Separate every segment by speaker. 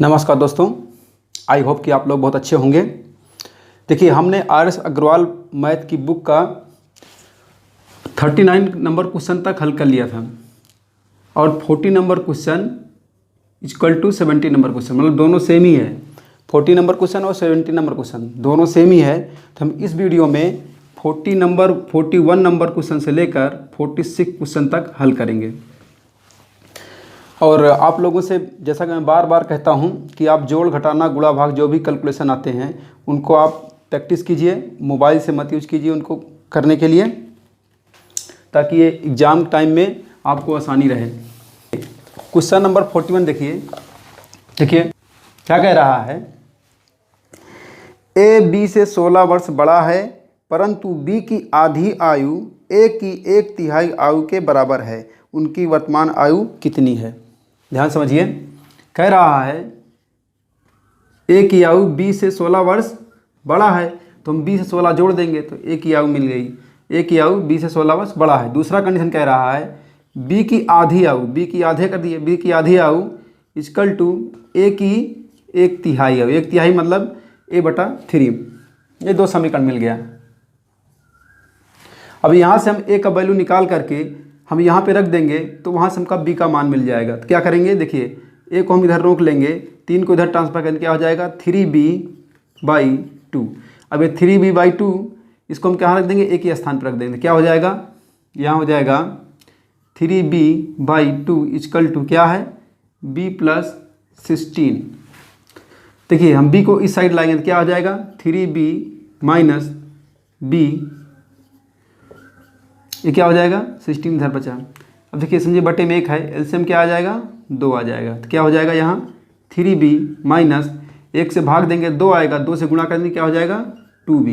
Speaker 1: नमस्कार दोस्तों, I hope कि आप लोग बहुत अच्छे होंगे। देखिए, हमने आर.एस. अग्रवाल मैथ की बुक का 39 नंबर क्वेश्चन तक हल कर लिया था और 40 number question equal to 70 number question, मतलब दोनों सेम ही है। 40 नंबर क्वेश्चन और 70 नंबर क्वेश्चन दोनों सेम ही है। तो हम इस वीडियो में 41 नंबर क्वेश्चन से लेकर 46 क्वेश्चन तक हल करेंगे। और आप लोगों से, जैसा कि मैं बार बार कहता हूं, कि आप जोड़, घटाना, गुणा, भाग जो भी कैलकुलेशन आते हैं उनको आप प्रैक्टिस कीजिए, मोबाइल से मत यूज कीजिए उनको करने के लिए, ताकि ये एग्ज़ाम टाइम में आपको आसानी रहे। क्वेश्चन नंबर 41 देखिए क्या कह रहा है। ए बी से 16 वर्ष बड़ा है, परंतु बी की आधी आयु ए की 1/3 आयु के बराबर है। उनकी वर्तमान आयु कितनी है? ध्यान समझिए, कह रहा है ए की आयु बी से 16 वर्ष बड़ा है, तो हम बी से 16 जोड़ देंगे तो ए की आयु मिल गई। ए की आयु बी से 16 वर्ष बड़ा है। दूसरा कंडीशन कह रहा है बी की आधी आयु, बी की आधे कर दिए, बी की आधी आयु इक्वल टू ए की 1/3 आयु। 1/3 मतलब a/3। ये दो समीकरण मिल गया। अब यहाँ से हम ए का वैल्यू निकाल करके हम यहाँ पे रख देंगे तो वहाँ से हमका बी का मान मिल जाएगा। तो क्या करेंगे, देखिए ए को हम इधर रोक लेंगे, 3 को इधर ट्रांसफर करेंगे, क्या हो जाएगा 3b/2। अब ये 3b/2 इसको हम कहाँ रख देंगे, ए के स्थान पर रख देंगे। क्या हो जाएगा, यहाँ हो जाएगा 3b/2 इक्वल टू क्या है b+16। देखिए हम b को इस साइड लाएंगे तो क्या हो जाएगा 3b - b, ये क्या हो जाएगा 16 इधर बचा। अब देखिए समझिए बटे में 1 है, एलसीएम क्या आ जाएगा 2 आ जाएगा। तो क्या हो जाएगा यहाँ 3b - 1 से भाग देंगे 2 आएगा, 2 से गुणा करेंगे क्या हो जाएगा 2b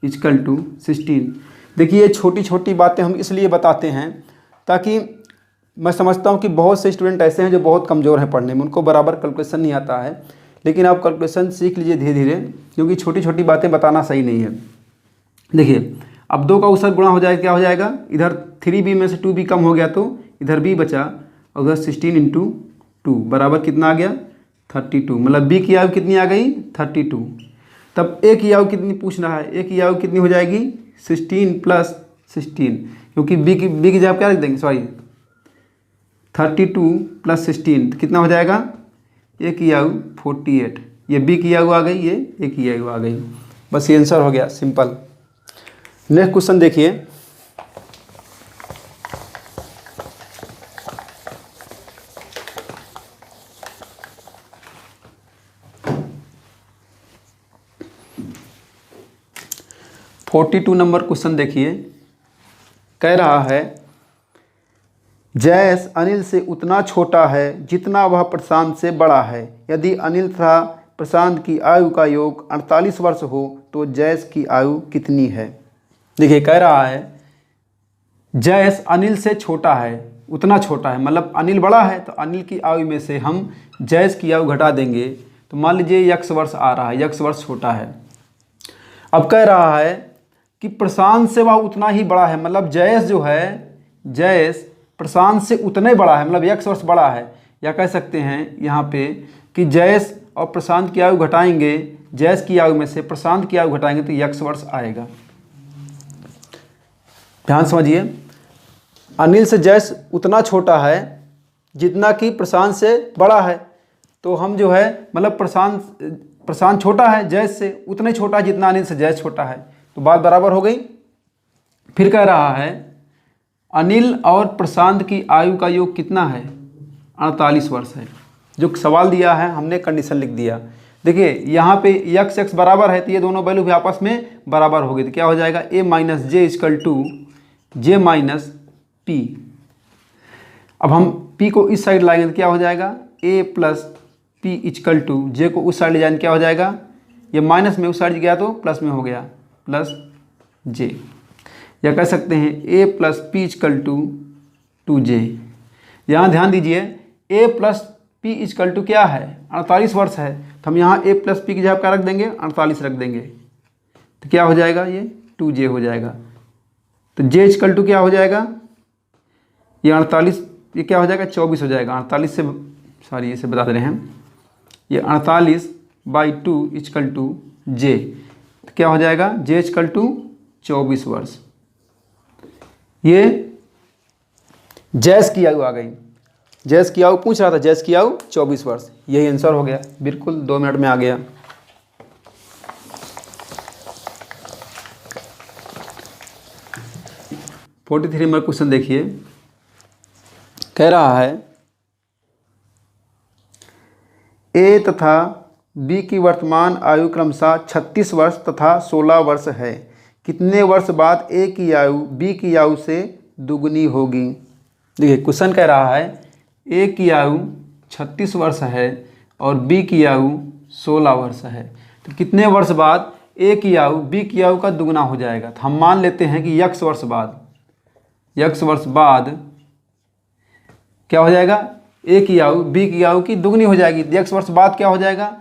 Speaker 1: इक्वल टू 16। देखिए ये छोटी छोटी बातें हम इसलिए बताते हैं ताकि मैं समझता हूँ कि बहुत से स्टूडेंट ऐसे हैं जो बहुत कमज़ोर हैं पढ़ने में, उनको बराबर कैलकुलेशन नहीं आता है। लेकिन आप कैलकुलेशन सीख लीजिए धीरे धीरे, क्योंकि छोटी छोटी बातें बताना सही नहीं है। देखिए अब 2 का उससे गुणा हो जाएगा, क्या हो जाएगा, इधर 3b में से 2b कम हो गया तो इधर b बचा, और उधर 16 × 2 बराबर कितना आ गया 32। मतलब b की आयु कितनी आ गई 32। तब a की आयु कितनी पूछ रहा है, a की आयु कितनी हो जाएगी 16 + 16, क्योंकि b की जगह क्या रख देंगे, सॉरी 32 + 16 तो कितना हो जाएगा, a की आयु 48। ये b की आयु आ गई, ये a की आयु आ गई। बस ये आंसर हो गया, सिंपल। नेक्स्ट क्वेश्चन देखिए। (42) नंबर क्वेश्चन देखिए, कह रहा है जयेश अनिल से उतना छोटा है जितना वह प्रशांत से बड़ा है। यदि अनिल तथा प्रशांत की आयु का योग 48 वर्ष हो तो जयेश की आयु कितनी है? देखिए कह रहा है जयेश अनिल से छोटा है, उतना छोटा है, मतलब अनिल बड़ा है तो अनिल की आयु में से हम जयेश की आयु घटा देंगे तो मान लीजिए x वर्ष आ रहा है, x वर्ष छोटा है। अब कह रहा है कि प्रशांत से वह उतना ही बड़ा है, मतलब जयेश जो है, जयेश प्रशांत से उतने बड़ा है, मतलब x वर्ष बड़ा है। या कह सकते हैं यहाँ पे कि जयेश और प्रशांत की आयु घटाएंगे, जयेश की आयु में से प्रशांत की आयु घटाएंगे तो x वर्ष आएगा। ध्यान समझिए, अनिल से जयेश उतना छोटा है जितना कि प्रशांत से बड़ा है, तो हम जो है मतलब प्रशांत छोटा है जयेश से, उतने छोटा है जितना अनिल से जयेश छोटा है, तो बात बराबर हो गई। फिर कह रहा है अनिल और प्रशांत की आयु का योग कितना है 48 वर्ष है। जो सवाल दिया है हमने कंडीशन लिख दिया। देखिए यहाँ पे x बराबर है तो ये दोनों वैल्यू भी आपस में बराबर हो गई, तो क्या हो जाएगा a - j equal to j - p। अब हम p को इस साइड लाएंगे तो क्या हो जाएगा a + p equal to j को उस साइड ले जाएंगे क्या हो जाएगा, ये माइनस में उस साइड गया तो प्लस में हो गया +j। या कह सकते हैं a + p equal to 2j। यहाँ ध्यान दीजिए a + p इक्वल टू क्या है 48 वर्ष है, तो हम यहाँ a + p की जगह क्या रख देंगे 48 रख देंगे, तो क्या हो जाएगा ये 2j हो जाएगा। तो j इक्वल टू क्या हो जाएगा, ये 48, ये क्या हो जाएगा 24 हो जाएगा। 48 से, सॉरी इसे बता दे रहे हैं, ये 48/2 इक्वल टू जे, तो क्या हो जाएगा जे इक्वल टू 24 वर्ष। ये जैस की आयु आ गई। जैस की आयु पूछ रहा था, जैस की आयु 24 वर्ष, यही आंसर हो गया, बिल्कुल 2 मिनट में आ गया। फोर्टी 43 नंबर क्वेश्चन देखिए, कह रहा है ए तथा बी की वर्तमान आयु क्रमशः 36 वर्ष तथा 16 वर्ष है। कितने वर्ष बाद ए की आयु बी की आयु से दुगनी होगी। देखिए क्वेश्चन कह रहा है ए की आयु 36 वर्ष है और बी की आयु 16 वर्ष है, तो कितने वर्ष बाद ए की आयु बी की आयु का दुगना हो जाएगा। तो हम मान लेते हैं कि x वर्ष बाद, x वर्ष बाद क्या हो जाएगा, ए की आयु बी की आयु की दुगनी हो जाएगी। x वर्ष बाद क्या हो जाएगा,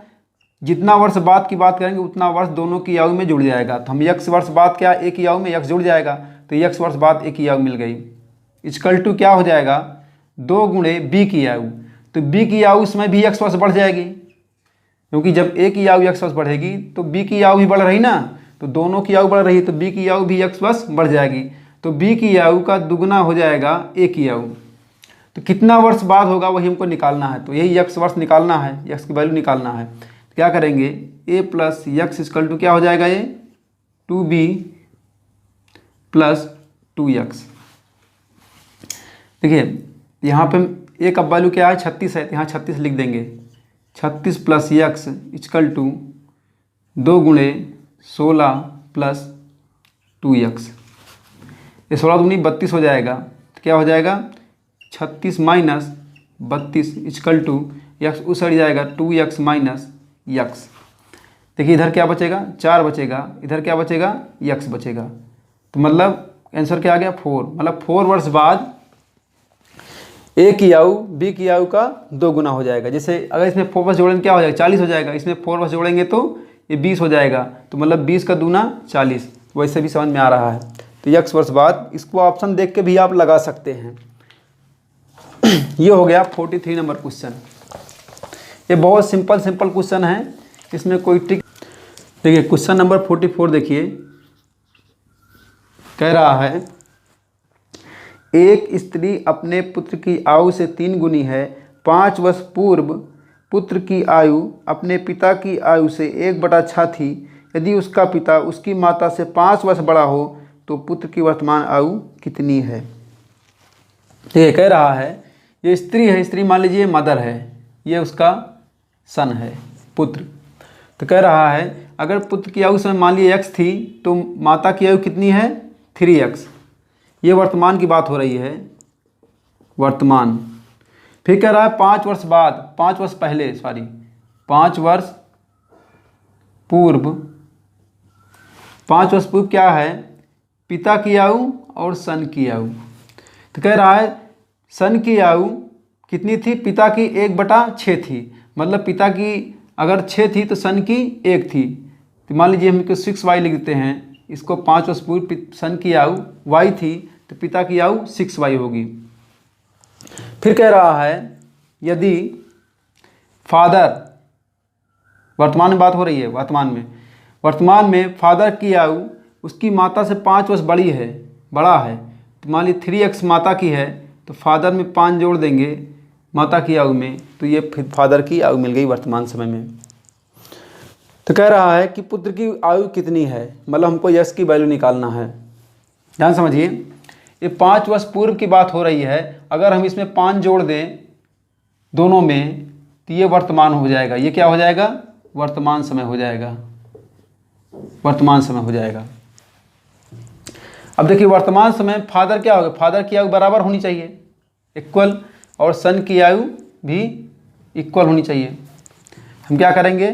Speaker 1: जितना वर्ष बाद की बात करेंगे उतना वर्ष दोनों की आयु में जुड़ जाएगा। तो हम x वर्ष बाद क्या ए की आयु में x जुड़ जाएगा, तो x वर्ष बाद ए की आयु मिल गई। इक्वल टू क्या हो जाएगा 2 गुणे बी की आयु, तो बी की आयु इसमें भी x वर्ष बढ़ जाएगी, क्योंकि जब ए की आयु x वर्ष बढ़ेगी तो बी की आयु भी बढ़ रही ना, तो दोनों की आयु बढ़ रही, तो बी की आयु भी x वर्ष बढ़ जाएगी। तो बी की आयु का दुगना हो जाएगा ए की आयु। तो कितना वर्ष बाद होगा वही हमको निकालना है, तो यही x वर्ष निकालना है, x की वैल्यू निकालना है। तो क्या करेंगे a plus x equal to क्या हो जाएगा, ये 2b प्लस 2x। देखिए यहाँ पे a का वैल्यू क्या है 36 है, तो यहाँ 36 लिख देंगे। 36 प्लस एक्स इक्वल टू 2 गुणे 16 प्लस 2x। ये 16 दूनी 32 हो जाएगा, तो क्या हो जाएगा 36 माइनस 32 इक्वल टू एक्स उस साइड जाएगा 2x माइनस x। देखिए इधर क्या बचेगा 4 बचेगा, इधर क्या बचेगा x बचेगा, तो मतलब आंसर क्या आ गया 4। मतलब 4 वर्ष बाद ए की आयु बी की आयु का 2 गुना हो जाएगा। जैसे अगर इसमें 4 वर्ष जोड़ेंगे क्या हो जाएगा 40 हो जाएगा, इसमें 4 वर्ष जोड़ेंगे तो ये 20 हो जाएगा, तो मतलब 20 का दूना 40, वैसे भी समझ में आ रहा है। तो x वर्ष बाद, इसको ऑप्शन देख के भी आप लगा सकते हैं। ये हो गया 43 नंबर क्वेश्चन। ये बहुत सिंपल क्वेश्चन है, इसमें कोई ट्रिक। देखिए क्वेश्चन नंबर 44 देखिए, कह रहा है एक स्त्री अपने पुत्र की आयु से 3 गुनी है। 5 वर्ष पूर्व पुत्र की आयु अपने पिता की आयु से 1/6 थी। यदि उसका पिता उसकी माता से 5 वर्ष बड़ा हो तो पुत्र की वर्तमान आयु कितनी है। तो ये कह रहा है ये स्त्री है, स्त्री मान लीजिए मदर है, ये उसका सन है पुत्र। तो कह रहा है अगर पुत्र की आयु समय मान लीजिए x थी तो माता की आयु कितनी है 3x। ये वर्तमान की बात हो रही है, वर्तमान। फिर कह रहा है 5 वर्ष बाद, 5 वर्ष पहले, 5 वर्ष पूर्व, 5 वर्ष पूर्व क्या है पिता की आयु और सन की आयु। तो कह रहा है सन की आयु कितनी थी, पिता की 1/6 थी, मतलब पिता की अगर 6 थी तो सन की 1 थी। तो मान लीजिए हम इसको 6y लिख देते हैं, इसको 5 वर्ष पूर्व सन की आयु y थी तो पिता की आयु 6y होगी। फिर कह रहा है यदि फादर, वर्तमान में बात हो रही है, वर्तमान में फादर की आयु उसकी माता से 5 वर्ष बड़ा है, तो मान लीजिए 3x माता की है तो फादर में 5 जोड़ देंगे माता की आयु में, तो ये फिर फादर की आयु मिल गई वर्तमान समय में। तो कह रहा है कि पुत्र की आयु कितनी है, मतलब हमको यश की वैल्यू निकालना है। ध्यान समझिए, ये 5 वर्ष पूर्व की बात हो रही है, अगर हम इसमें 5 जोड़ दें दोनों में तो ये वर्तमान हो जाएगा। ये क्या हो जाएगा वर्तमान समय हो जाएगा, वर्तमान समय हो जाएगा। अब देखिए वर्तमान समय फादर क्या होगा, फादर की आयु बराबर होनी चाहिए, इक्वल, और सन की आयु भी इक्वल होनी चाहिए। हम क्या करेंगे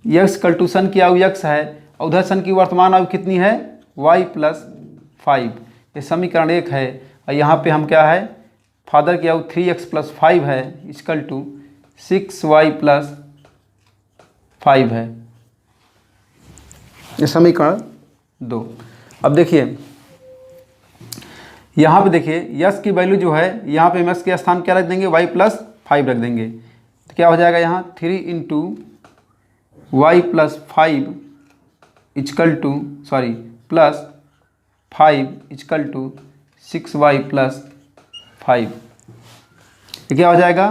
Speaker 1: x इक्वल टू सन की आयु x है और उधर सन की वर्तमान आयु कितनी है y + 5, ये समीकरण 1 है। और यहाँ पे हम क्या है फादर की आयु 3x + 5 है इक्वल टू 6y + 5 है, ये समीकरण 2। अब देखिए यहाँ पे देखिए यश की वैल्यू जो है, यहाँ पे हम x के स्थान क्या रख देंगे y + 5 रख देंगे। तो क्या हो जाएगा यहाँ 3 into y plus 5 equal to plus 5 equal to 6y plus 5। ये क्या हो जाएगा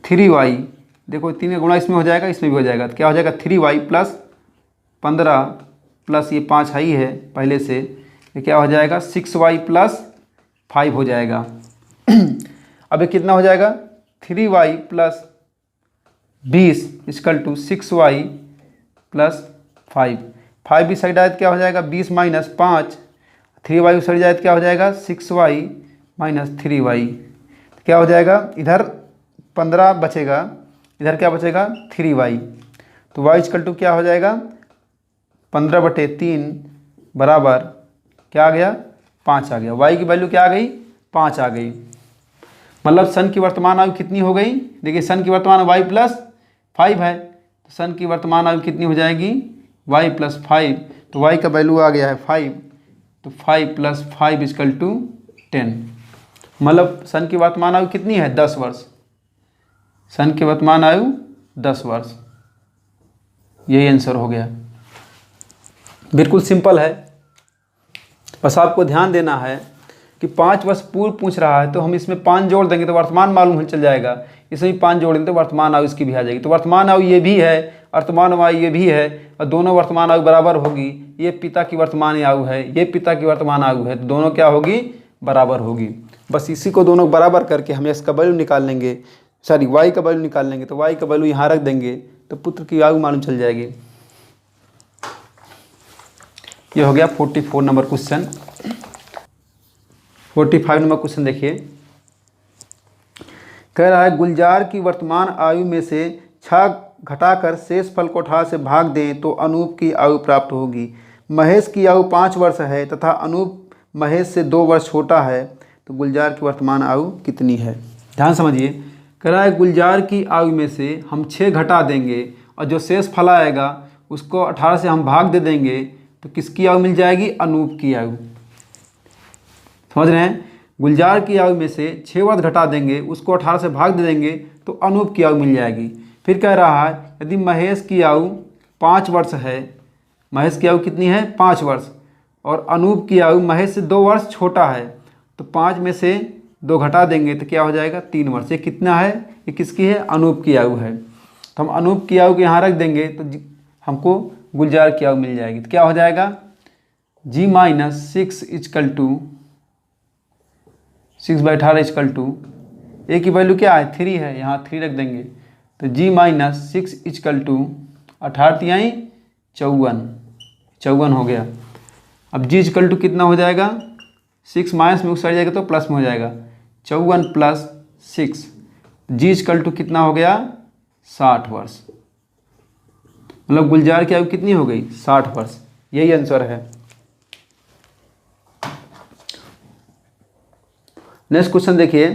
Speaker 1: 3y, देखो 3 का गुणा इसमें हो जाएगा, इसमें भी हो जाएगा, तो क्या हो जाएगा 3y प्लस 15 प्लस ये 5 ही है पहले से, ये क्या हो जाएगा 6y प्लस 5 हो जाएगा। अब ये कितना हो जाएगा 3y plus 20 is equal to 6y plus 5। 5 भी साइड आए तो क्या हो जाएगा 20 माइनस 5, 3y उस साइड जाए तो क्या हो जाएगा 6y माइनस 3y, तो क्या हो जाएगा इधर 15 बचेगा, इधर क्या बचेगा 3y, तो y इजकल टू क्या हो जाएगा 15/3 बराबर क्या आ गया 5 आ गया। y की वैल्यू क्या आ गई 5 आ गई। मतलब सन की वर्तमान आयु कितनी हो गई, देखिए सन की वर्तमान y प्लस 5 है, तो सन की वर्तमान आयु कितनी हो जाएगी y प्लस 5, तो y का वैल्यू आ गया है 5, तो 5 प्लस 5 इजकल टू 10। मतलब सन की वर्तमान आयु कितनी है 10 वर्ष, सन की वर्तमान आयु 10 वर्ष। यही आंसर हो गया, बिल्कुल सिंपल है। बस आपको ध्यान देना है कि 5 वर्ष पूर्व पूछ रहा है तो हम इसमें 5 जोड़ देंगे तो वर्तमान मालूम चल जाएगा, इसमें 5 जोड़ेंगे तो वर्तमान आयु इसकी भी आ जाएगी। तो वर्तमान आयु ये भी है, वर्तमान आयु ये भी है, और दोनों वर्तमान आयु बराबर होगी। ये पिता की वर्तमान आयु है, ये पिता की वर्तमान आयु है, तो दोनों क्या होगी बराबर होगी। बस इसी को दोनों बराबर करके हम इसका वैल्यू निकाल लेंगे, सॉरी y का वैल्यू निकाल लेंगे, तो y का वैल्यू यहाँ रख देंगे तो पुत्र की आयु मालूम चल जाएगी। ये हो गया 44 नंबर क्वेश्चन। 45 नंबर क्वेश्चन देखिए, कह रहा है गुलजार की वर्तमान आयु में से 6 घटाकर शेष फल को 18 से भाग दें तो अनूप की आयु प्राप्त होगी। महेश की आयु 5 वर्ष है तथा अनूप महेश से 2 वर्ष छोटा है, तो गुलजार की वर्तमान आयु कितनी है। ध्यान समझिए, कह रहा है गुलजार की आयु में से हम 6 घटा देंगे और जो शेष फल आएगा उसको 18 से हम भाग दे देंगे, तो किसकी आयु मिल जाएगी अनूप की आयु। समझ रहे हैं, गुलजार की आयु में से 6 वर्ष घटा देंगे, उसको 18 से भाग दे देंगे तो अनूप की आयु मिल जाएगी। फिर कह रहा है यदि महेश की आयु 5 वर्ष है, महेश की आयु कितनी है 5 वर्ष, और अनूप की आयु महेश से 2 वर्ष छोटा है, तो 5 में से 2 घटा देंगे तो क्या हो जाएगा 3 वर्ष। ये कितना है, ये किसकी है अनूप की आयु है। तो हम अनूप की आयु को यहाँ रख देंगे तो हमको गुलजार की आयु मिल जाएगी। तो क्या हो जाएगा g minus 6 equal to 6/18 equal to A की वैल्यू क्या है 3 है, यहाँ 3 रख देंगे, तो g माइनस 6 इजकल टू 18 तिहाई 54 हो गया। अब g इजकल टू कितना हो जाएगा 6 माइनस में उस साइड जाएगा तो प्लस में हो जाएगा 54 प्लस 6, g इजकल टू कितना हो गया 60 वर्ष। मतलब गुलजार की आयु कितनी हो गई 60 वर्ष। यही आंसर है। नेक्स्ट क्वेश्चन देखिए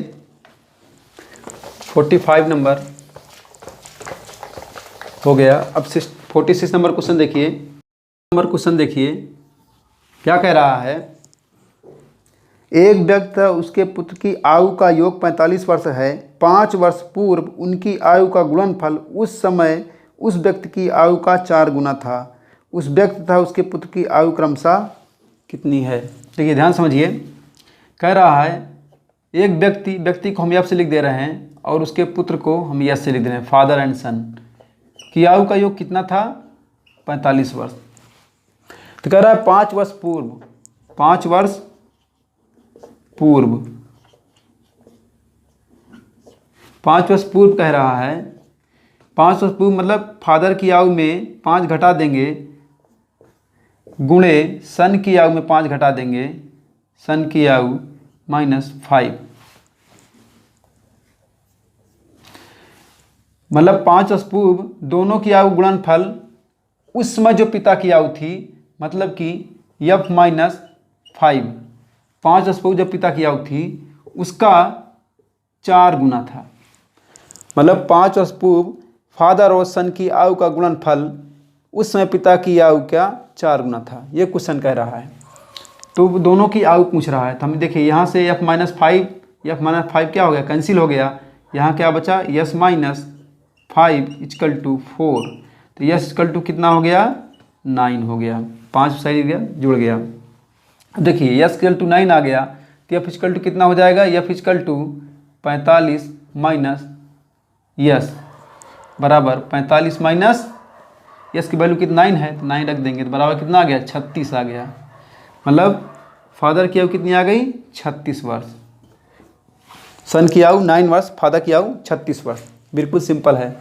Speaker 1: 45 नंबर हो गया। अब 46 नंबर क्वेश्चन देखिए। क्वेश्चन देखिए क्या कह रहा है, एक व्यक्ति उसके पुत्र की आयु का योग 45 वर्ष है। 5 वर्ष पूर्व उनकी आयु का गुणनफल उस समय उस व्यक्ति की आयु का 4 गुना था। उस व्यक्ति तथा उसके पुत्र की आयु क्रमशः कितनी है। देखिए ध्यान समझिए, कह रहा है एक व्यक्ति को हम यफ से लिख दे रहे हैं और उसके पुत्र को हम यस से लिख दे रहे हैं, फादर एंड सन की आयु का योग कितना था 45 वर्ष। तो कह रहा है 5 वर्ष पूर्व, 5 वर्ष पूर्व, 5 वर्ष पूर्व कह रहा है। 5 वर्ष पूर्व मतलब फादर की आयु में 5 घटा देंगे, गुणे सन की आयु में 5 घटा देंगे, सन की आयु माइनस 5, मतलब 5 वर्ष पूर्व दोनों की आयु गुणनफल उस समय जो पिता की आयु थी, मतलब कि यफ माइनस 5, 5 वर्ष पूर्व जब पिता की आयु थी उसका 4 गुना था। मतलब 5 वर्ष पूर्व फादर और सन की आयु का गुणनफल उस समय पिता की आयु का 4 गुना था। ये क्वेश्चन कह रहा है। तो दोनों की आयु पूछ रहा है। तो हम देखिए यहाँ से एफ माइनस 5 क्या हो गया, कैंसिल हो गया। यहाँ क्या बचा, यस माइनस 5 इक्वल टू 4, तो यस इक्वल टू कितना हो गया, 9 हो गया, 5 सही गया, जुड़ गया। अब देखिए यस इक्वल टू 9 आ गया, तो एफ इक्वल टू कितना हो जाएगा, F equal to 45 minus S बराबर 45 माइनस यस की वैल्यू कितना 9 है, तो 9 रख देंगे, तो बराबर कितना आ गया, 36 आ गया। मतलब फादर की आयु कितनी आ गई, 36 वर्ष। सन की आयु 9 वर्ष, फादर की आयु 36 वर्ष। बिल्कुल सिंपल है।